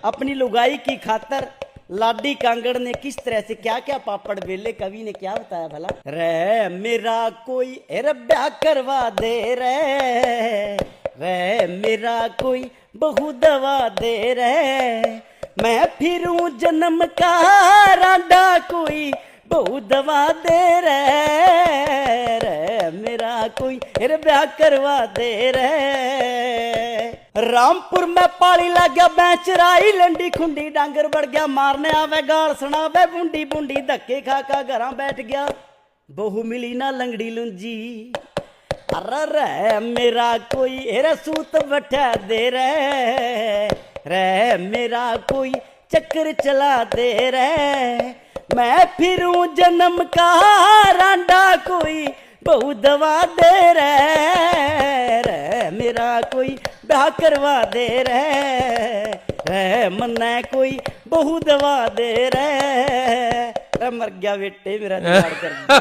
अपनी लुगाई की खातर लाडी कांगड़ ने किस तरह से क्या क्या पापड़ बेले, कवि ने क्या बताया भला। रे मेरा कोई रब्या करवा दे रे मेरा कोई बहु दवा दे रे, मैं फिरूं जन्म का रांडा कोई बहु दवा दे रे मेरा कोई ब्याह करवा दे रे। रामपुर में पाली लग गया मैं चराई लंडी खुंडी, डांगर बढ़ गया मारने आवे गाल सुनावे बूंडी बूंडी, धक्के खा खा घर बैठ गया बहु मिली ना लंगड़ी लुंजी। अरे मेरा कोई सूत बैठा दे रे मेरा कोई चक्कर चला दे रे, मैं फिरूं जन्म का रांडा कोई बहु दवा दे रे मेरा कोई ब्याह करवा दे रे मन्ना कोई बहु दवा दे रे। मर गया बेटे मेरा जुगाड़ कर